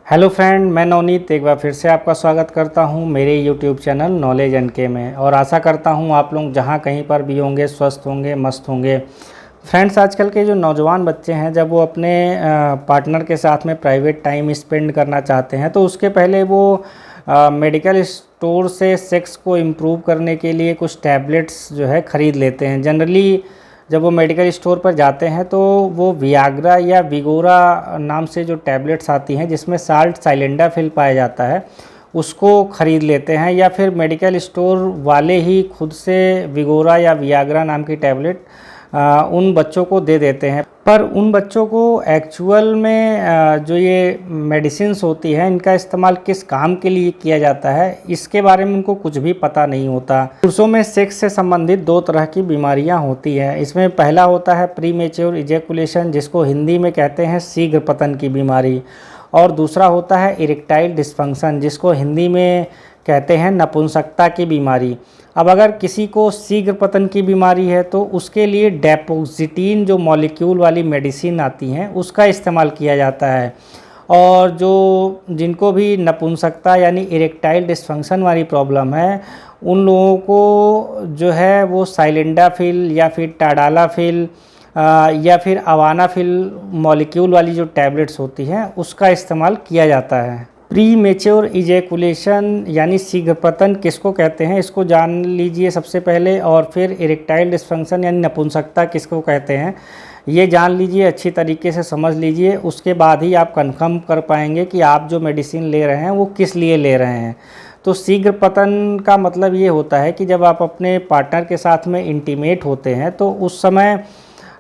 Hello friend, मैं नवनीत एक बार फिर से आपका स्वागत करता हूं मेरे यूट्यूब चैनल नॉलेज एंड के में। और आशा करता हूं आप लोग जहां कहीं पर भी होंगे स्वस्थ होंगे, मस्त होंगे। फ्रेंड्स, आजकल के जो नौजवान बच्चे हैं, जब वो अपने पार्टनर के साथ में प्राइवेट टाइम स्पेंड करना चाहते हैं तो उसके पहले वो मेडिकल स्टोर से सेक्स को इम्प्रूव करने के लिए कुछ टैबलेट्स जो है ख़रीद लेते हैं। जनरली जब वो मेडिकल स्टोर पर जाते हैं तो वो वियाग्रा या विगोरा नाम से जो टैबलेट्स आती हैं जिसमें साल्ट साइलेंडाफिल पाया जाता है, उसको ख़रीद लेते हैं। या फिर मेडिकल स्टोर वाले ही खुद से विगोरा या वियाग्रा नाम की टैबलेट उन बच्चों को दे देते हैं। पर उन बच्चों को एक्चुअल में जो ये मेडिसिन्स होती हैं, इनका इस्तेमाल किस काम के लिए किया जाता है, इसके बारे में उनको कुछ भी पता नहीं होता। पुरुषों में सेक्स से संबंधित दो तरह की बीमारियां होती हैं। इसमें पहला होता है प्रीमेच्योर इजैकुलेशन, जिसको हिंदी में कहते हैं शीघ्र पतन की बीमारी, और दूसरा होता है इरेक्टाइल डिस्फंक्शन, जिसको हिंदी में कहते हैं नपुंसकता की बीमारी। अब अगर किसी को शीघ्र पतन की बीमारी है तो उसके लिए डेपोक्सिटीन जो मॉलिक्यूल वाली मेडिसिन आती हैं उसका इस्तेमाल किया जाता है। और जो जिनको भी नपुंसकता यानी इरेक्टाइल डिस्फंक्शन वाली प्रॉब्लम है, उन लोगों को जो है वो साइलेंडाफिल या फिर टाडालाफिल या फिर अवानाफिल मॉलिक्यूल वाली जो टैबलेट्स होती हैं उसका इस्तेमाल किया जाता है। प्री मेच्योर इजैकुलेशन यानी शीघ्र पतन किसको कहते हैं, इसको जान लीजिए सबसे पहले। और फिर इरेक्टाइल डिस्फंक्शन यानी नपुंसकता किसको कहते हैं, ये जान लीजिए, अच्छी तरीके से समझ लीजिए। उसके बाद ही आप कंफर्म कर पाएंगे कि आप जो मेडिसिन ले रहे हैं वो किस लिए ले रहे हैं। तो शीघ्र पतन का मतलब ये होता है कि जब आप अपने पार्टनर के साथ में इंटीमेट होते हैं तो उस समय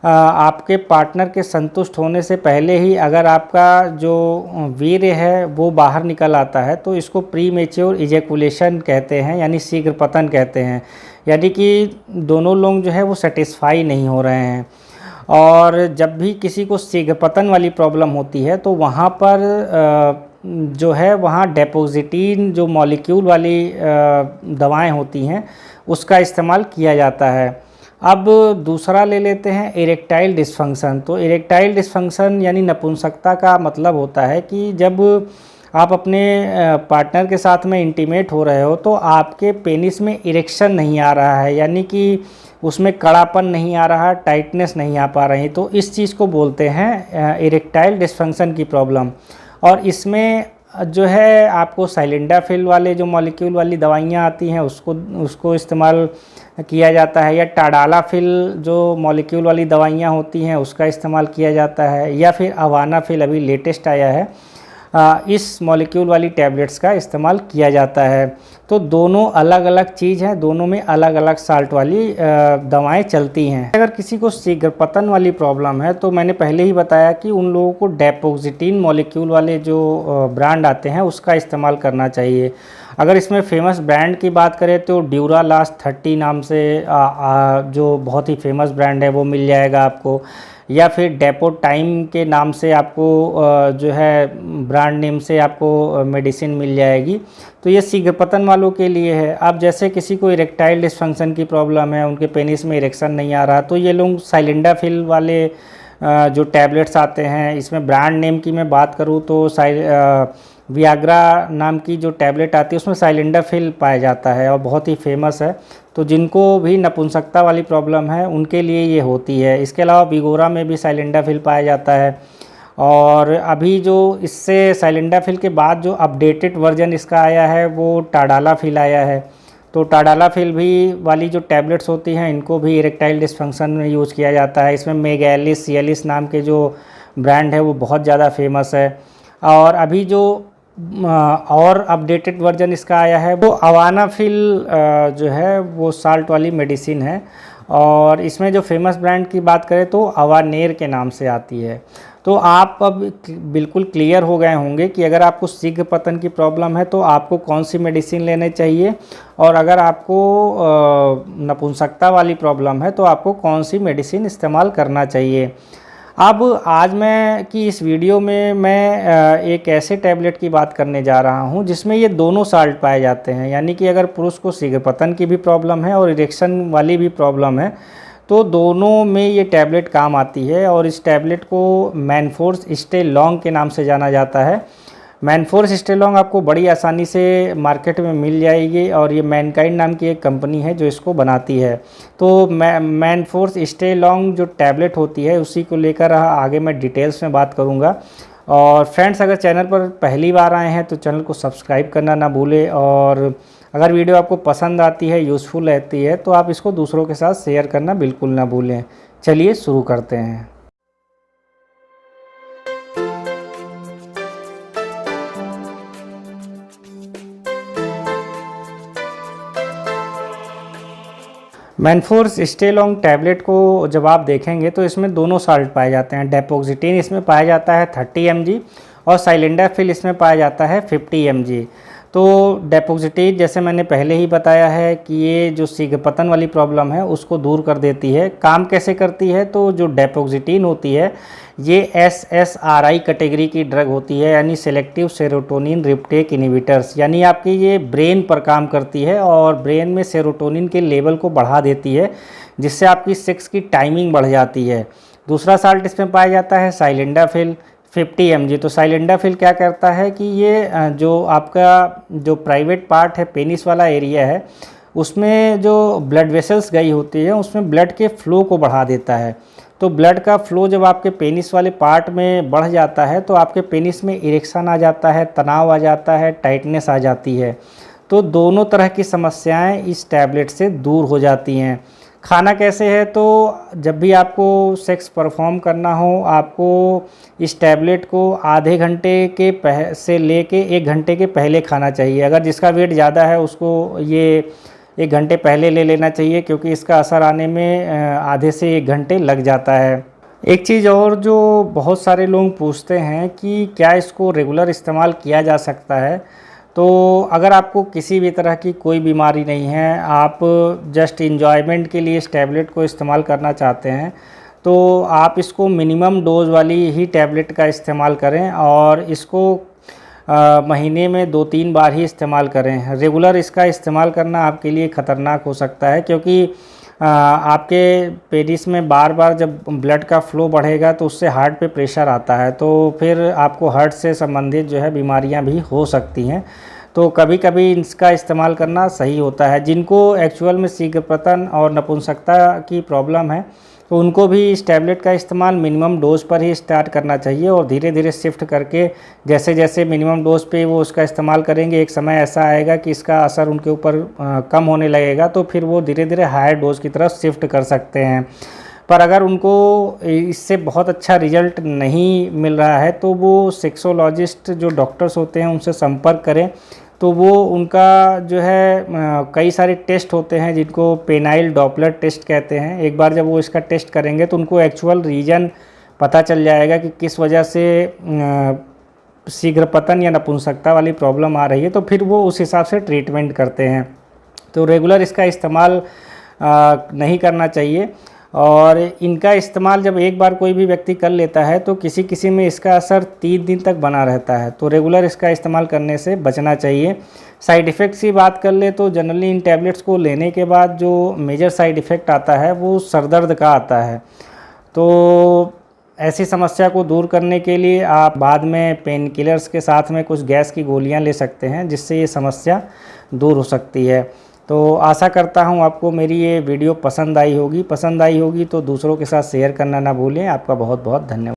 आपके पार्टनर के संतुष्ट होने से पहले ही अगर आपका जो वीर्य है वो बाहर निकल आता है तो इसको प्री मेच्योर इजैकुलेशन कहते हैं, यानी शीघ्र पतन कहते हैं। यानी कि दोनों लोग जो है वो सेटिस्फाई नहीं हो रहे हैं। और जब भी किसी को शीघ्र पतन वाली प्रॉब्लम होती है तो वहाँ पर जो है वहाँ डेपोक्सिटीन जो मॉलिक्यूल वाली दवाएं होती हैं उसका इस्तेमाल किया जाता है। अब दूसरा ले लेते हैं इरेक्टाइल डिस्फंक्शन। तो इरेक्टाइल डिस्फंक्शन यानी नपुंसकता का मतलब होता है कि जब आप अपने पार्टनर के साथ में इंटीमेट हो रहे हो तो आपके पेनिस में इरेक्शन नहीं आ रहा है, यानी कि उसमें कड़ापन नहीं आ रहा, टाइटनेस नहीं आ पा रही। तो इस चीज़ को बोलते हैं इरेक्टाइल डिस्फंक्शन की प्रॉब्लम। और इसमें जो है आपको साइलेंडाफिल वाले जो मॉलिक्यूल वाली दवाइयाँ आती हैं उसको इस्तेमाल किया जाता है, या टाडालाफिल जो मॉलिक्यूल वाली दवाइयाँ होती हैं उसका इस्तेमाल किया जाता है, या फिर अवानाफिल अभी लेटेस्ट आया है, इस मॉलिक्यूल वाली टैबलेट्स का इस्तेमाल किया जाता है। तो दोनों अलग अलग चीज़ हैं, दोनों में अलग अलग साल्ट वाली दवाएं चलती हैं। अगर किसी को शीघ्र पतन वाली प्रॉब्लम है तो मैंने पहले ही बताया कि उन लोगों को डेपोक्सिटीन मॉलिक्यूल वाले जो ब्रांड आते हैं उसका इस्तेमाल करना चाहिए। अगर इसमें फेमस ब्रांड की बात करें तो ड्यूरालास्ट 30 नाम से जो बहुत ही फेमस ब्रांड है वो मिल जाएगा आपको, या फिर डेपो टाइम के नाम से आपको जो है ब्रांड नेम से आपको मेडिसिन मिल जाएगी। तो ये शीघ्र पतन वालों के लिए है। अब जैसे किसी को इरेक्टाइल डिस्फंक्शन की प्रॉब्लम है, उनके पेनिस में इरेक्शन नहीं आ रहा, तो ये लोग साइलेंडाफिल वाले जो टैबलेट्स आते हैं, इसमें ब्रांड नेम की मैं बात करूँ तो वियाग्रा नाम की जो टैबलेट आती है उसमें साइलेंडाफिल पाया जाता है और बहुत ही फेमस है। तो जिनको भी नपुंसकता वाली प्रॉब्लम है उनके लिए ये होती है। इसके अलावा विगोरा में भी साइलेंडाफिल पाया जाता है। और अभी जो इससे साइलेंडाफिल के बाद जो अपडेटेड वर्जन इसका आया है वो टाडालाफिल आया है। तो टाडालाफिल भी वाली जो टैबलेट्स होती हैं इनको भी इरेक्टाइल डिस्फंक्शन में यूज़ किया जाता है। इसमें मेगैलिस सियालिस नाम के जो ब्रांड है वो बहुत ज़्यादा फेमस है। और अभी जो और अपडेटेड वर्जन इसका आया है वो अवानाफिल जो है वो साल्ट वाली मेडिसिन है। और इसमें जो फेमस ब्रांड की बात करें तो अवानेर के नाम से आती है। तो आप अब बिल्कुल क्लियर हो गए होंगे कि अगर आपको शीघ्र पतन की प्रॉब्लम है तो आपको कौन सी मेडिसिन लेनी चाहिए, और अगर आपको नपुंसकता वाली प्रॉब्लम है तो आपको कौन सी मेडिसिन इस्तेमाल करना चाहिए। अब आज मैं कि इस वीडियो में मैं एक ऐसे टैबलेट की बात करने जा रहा हूं जिसमें ये दोनों साल्ट पाए जाते हैं। यानी कि अगर पुरुष को शीघ्र पतन की भी प्रॉब्लम है और इरेक्शन वाली भी प्रॉब्लम है तो दोनों में ये टैबलेट काम आती है। और इस टैबलेट को मैनफोर्स स्टे लॉन्ग के नाम से जाना जाता है। मैनफोर्स स्टेलॉन्ग आपको बड़ी आसानी से मार्केट में मिल जाएगी और ये मैनकाइंड नाम की एक कंपनी है जो इसको बनाती है। तो मैनफोर्स स्टेलॉन्ग जो टैबलेट होती है उसी को लेकर आगे मैं डिटेल्स में बात करूँगा। और फ्रेंड्स, अगर चैनल पर पहली बार आए हैं तो चैनल को सब्सक्राइब करना ना भूलें, और अगर वीडियो आपको पसंद आती है, यूज़फुल रहती है, तो आप इसको दूसरों के साथ शेयर करना बिल्कुल ना भूलें। चलिए शुरू करते हैं। मैनफोर्स स्टेलॉन्ग टैबलेट को जब आप देखेंगे तो इसमें दोनों साल्ट पाए जाते हैं। डेपोक्सिटीन इसमें पाया जाता है 30 mg और साइलेंडाफिल इसमें पाया जाता है 50 mg। तो डेपोक्सिटीन, जैसे मैंने पहले ही बताया है कि ये जो शीघ्रपतन वाली प्रॉब्लम है उसको दूर कर देती है। काम कैसे करती है? तो जो डेपोक्सिटीन होती है ये SSRI कैटेगरी की ड्रग होती है, यानी सेलेक्टिव सेरोटोनिन रिप्टेक इनहिबिटर्स, यानी आपकी ये ब्रेन पर काम करती है और ब्रेन में सेरोटोनिन के लेवल को बढ़ा देती है, जिससे आपकी सेक्स की टाइमिंग बढ़ जाती है। दूसरा साल्ट इसमें पाया जाता है साइलेंडाफिल 50 mg। तो साइलेंडाफिल क्या करता है कि ये जो आपका जो प्राइवेट पार्ट है, पेनिस वाला एरिया है, उसमें जो ब्लड वेसल्स गई होती है उसमें ब्लड के फ्लो को बढ़ा देता है। तो ब्लड का फ्लो जब आपके पेनिस वाले पार्ट में बढ़ जाता है तो आपके पेनिस में इरेक्शन आ जाता है, तनाव आ जाता है, टाइटनेस आ जाती है। तो दोनों तरह की समस्याएं इस टैबलेट से दूर हो जाती हैं। खाना कैसे है? तो जब भी आपको सेक्स परफॉर्म करना हो, आपको इस टैबलेट को आधे घंटे के से लेके 1 घंटे के पहले खाना चाहिए। अगर जिसका वेट ज़्यादा है उसको ये 1 घंटे पहले ले लेना चाहिए, क्योंकि इसका असर आने में आधे से 1 घंटे लग जाता है। एक चीज़ और जो बहुत सारे लोग पूछते हैं कि क्या इसको रेगुलर इस्तेमाल किया जा सकता है? तो अगर आपको किसी भी तरह की कोई बीमारी नहीं है, आप जस्ट इंजॉयमेंट के लिए इस टैबलेट को इस्तेमाल करना चाहते हैं, तो आप इसको मिनिमम डोज वाली ही टैबलेट का इस्तेमाल करें और इसको महीने में 2-3 बार ही इस्तेमाल करें। रेगुलर इसका इस्तेमाल करना आपके लिए ख़तरनाक हो सकता है, क्योंकि आपके पेनिस में बार बार जब ब्लड का फ़्लो बढ़ेगा तो उससे हार्ट पे प्रेशर आता है, तो फिर आपको हार्ट से संबंधित जो है बीमारियां भी हो सकती हैं। तो कभी कभी इसका इस्तेमाल करना सही होता है। जिनको एक्चुअल में शीघ्रपतन और नपुंसकता की प्रॉब्लम है तो उनको भी इस टैबलेट का इस्तेमाल मिनिमम डोज पर ही स्टार्ट करना चाहिए और धीरे धीरे शिफ्ट करके जैसे जैसे मिनिमम डोज पे वो उसका इस्तेमाल करेंगे, एक समय ऐसा आएगा कि इसका असर उनके ऊपर कम होने लगेगा, तो फिर वो धीरे धीरे हायर डोज की तरफ शिफ्ट कर सकते हैं। पर अगर उनको इससे बहुत अच्छा रिजल्ट नहीं मिल रहा है तो वो सेक्सोलॉजिस्ट जो डॉक्टर्स होते हैं उनसे संपर्क करें। तो वो उनका जो है कई सारे टेस्ट होते हैं जिनको पेनाइल डॉपलर टेस्ट कहते हैं। एक बार जब वो इसका टेस्ट करेंगे तो उनको एक्चुअल रीजन पता चल जाएगा कि किस वजह से शीघ्रपतन या नपुंसकता वाली प्रॉब्लम आ रही है, तो फिर वो उस हिसाब से ट्रीटमेंट करते हैं। तो रेगुलर इसका इस्तेमाल नहीं करना चाहिए, और इनका इस्तेमाल जब एक बार कोई भी व्यक्ति कर लेता है तो किसी किसी में इसका असर 3 दिन तक बना रहता है। तो रेगुलर इसका इस्तेमाल करने से बचना चाहिए। साइड इफ़ेक्ट्स की बात कर ले तो जनरली इन टैबलेट्स को लेने के बाद जो मेजर साइड इफ़ेक्ट आता है वो सर दर्द का आता है। तो ऐसी समस्या को दूर करने के लिए आप बाद में पेन किलर्स के साथ में कुछ गैस की गोलियां ले सकते हैं, जिससे ये समस्या दूर हो सकती है। तो आशा करता हूँ आपको मेरी ये वीडियो पसंद आई होगी तो दूसरों के साथ शेयर करना ना भूलें। आपका बहुत बहुत धन्यवाद।